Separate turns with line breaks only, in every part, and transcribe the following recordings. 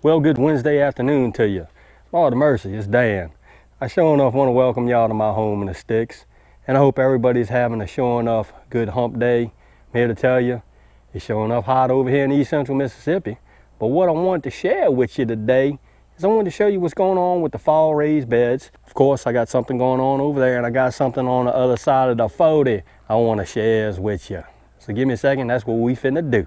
Well, good Wednesday afternoon to you. Lord of mercy, it's Dan. I sure enough want to welcome y'all to my home in the sticks, and I hope everybody's having a sure enough good hump day. I'm here to tell you, it's sure enough hot over here in East Central Mississippi. But what I want to share with you today is I want to show you what's going on with the fall raised beds. Of course, I got something going on over there, and I got something on the other side of the 40 I want to share with you. So give me a second, that's what we finna do.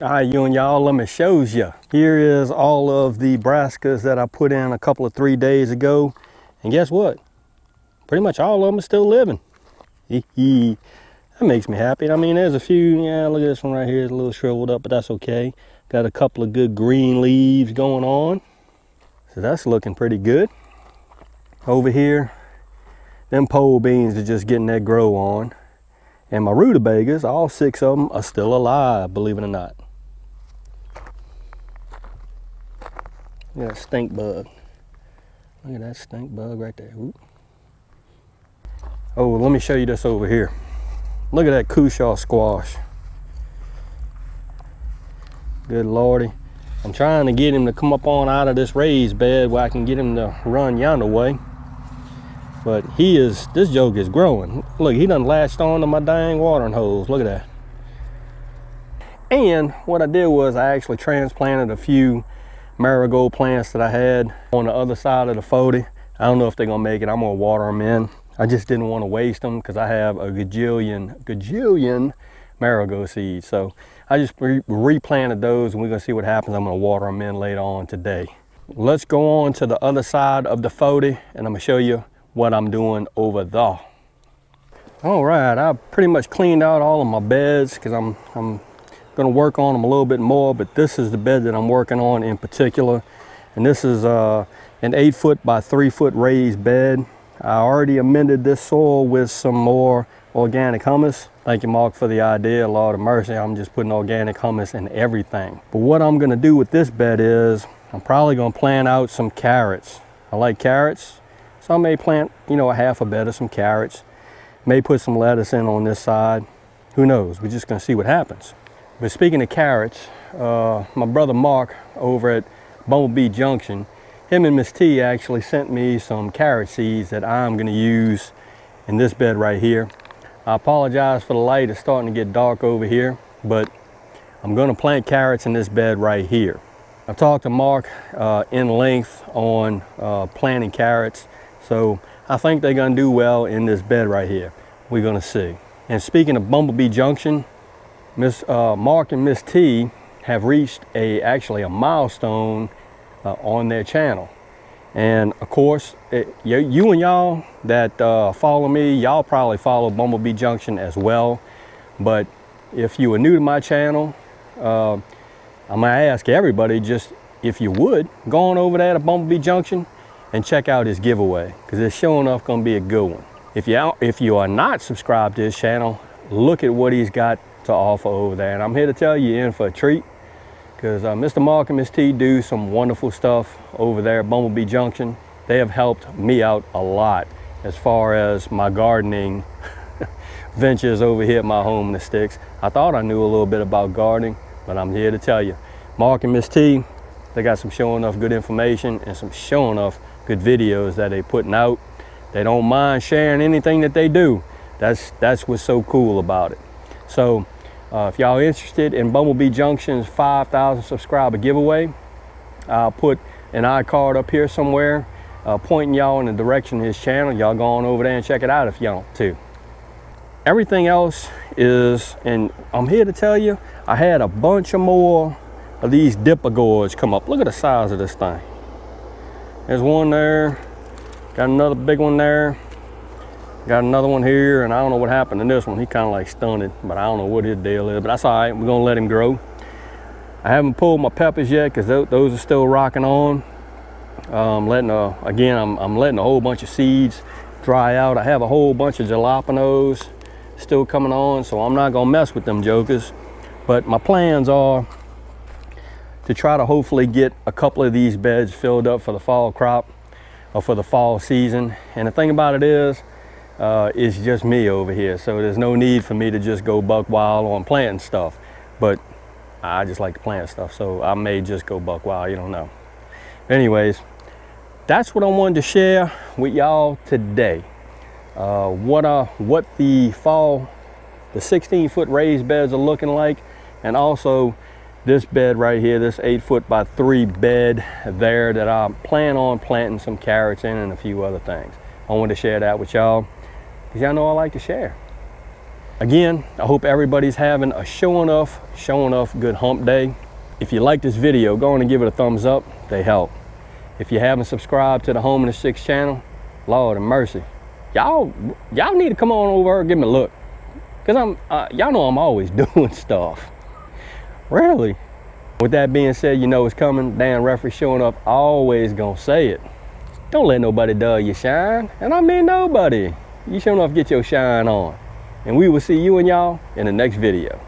All right, you and y'all, let me show you. Here is all of the brassicas that I put in a couple of 3 days ago. And guess what? Pretty much all of them are still living. That makes me happy. I mean, there's a few, yeah, look at this one right here. It's a little shriveled up, but that's okay. Got a couple of good green leaves going on. So that's looking pretty good. Over here, them pole beans are just getting that grow on. And my rutabagas, all 6 of them are still alive, believe it or not. Look at that stink bug. Look at that stink bug right there. Ooh. Oh, let me show you this over here. Look at that Cushaw squash. Good Lordy. I'm trying to get him to come up on out of this raised bed where I can get him to run yonder way. But this joke is growing. Look, he done latched on to my dang watering hose. Look at that. And what I did was I actually transplanted a few marigold plants that I had on the other side of the 40. I don't know if they're gonna make it. I'm gonna water them in. I just didn't want to waste them because I have a gajillion marigold seeds. So I just replanted those, and we're gonna see what happens. I'm gonna water them in later on today. Let's go on to the other side of the 40, and I'm gonna show you what I'm doing over there. All right, I pretty much cleaned out all of my beds because I'm gonna work on them a little bit more, but this is the bed that I'm working on in particular. And this is an 8-foot by 3-foot raised bed. I already amended this soil with some more organic humus. Thank you, Mark, for the idea. Lord of mercy, I'm just putting organic humus in everything. But what I'm gonna do with this bed is I'm probably gonna plant out some carrots. I like carrots. So I may plant, you know, a half a bed of some carrots. May put some lettuce in on this side. Who knows? We're just gonna see what happens. But speaking of carrots, my brother Mark over at Bumblebeejunction, him and Miss T actually sent me some carrot seeds that I'm gonna use in this bed right here. I apologize for the light, it's starting to get dark over here, but I'm gonna plant carrots in this bed right here. I talked to Mark in length on planting carrots, so I think they're gonna do well in this bed right here. We're gonna see. And speaking of Bumblebeejunction, Mark and Miss T have reached actually a milestone on their channel. And of course, you and y'all that follow me, y'all probably follow Bumblebeejunction as well. But if you are new to my channel, I'm gonna ask everybody, just if you would, go on over there to Bumblebeejunction and check out his giveaway, because it's sure enough gonna be a good one. If you are not subscribed to his channel, look at what he's got to offer over there. And I'm here to tell you, you're in for a treat, because Mr. Mark and Miss T do some wonderful stuff over there at Bumblebeejunction. They have helped me out a lot as far as my gardening ventures over here at my home in the sticks. I thought I knew a little bit about gardening, but I'm here to tell you, Mark and Miss T, they got some sure enough good information and some sure enough good videos that they putting out. They don't mind sharing anything that they do. That's what's so cool about it. So if y'all interested in Bumblebeejunction's 5,000 subscriber giveaway, I'll put an iCard up here somewhere pointing y'all in the direction of his channel. Y'all go on over there and check it out if y'all want to. Everything else is, and I'm here to tell you, I had a bunch of more of these dipper gourds come up. Look at the size of this thing. There's one there, got another big one there. Got another one here, and I don't know what happened to this one. He kind of like stunned, but I don't know what his deal is, but that's all right. We're gonna let him grow. I haven't pulled my peppers yet because those are still rocking on. I'm letting a whole bunch of seeds dry out. I have a whole bunch of jalapenos still coming on, so I'm not gonna mess with them jokers. But my plans are to try to hopefully get a couple of these beds filled up for the fall crop or for the fall season. And the thing about it is, it's just me over here, so there's no need for me to just go buck wild on planting stuff. But I just like to plant stuff, so I may just go buck wild, you don't know. Anyways, that's what I wanted to share with y'all today. What the 16-foot raised beds are looking like, and also this bed right here, this 8-foot by 3 bed there that I plan on planting some carrots in and a few other things. I wanted to share that with y'all because y'all know I like to share. Again, I hope everybody's having a show enough good hump day. If you like this video, go on and give it a thumbs up. They help. If you haven't subscribed to the Home in the Six channel, Lord of mercy, y'all need to come on over and give me a look, because y'all know I'm always doing stuff. Really. With that being said, you know it's coming. Dan Referee showing up, always gonna say it. Don't let nobody dull your shine, and I mean nobody. You sure enough get your shine on. And we will see you and y'all in the next video.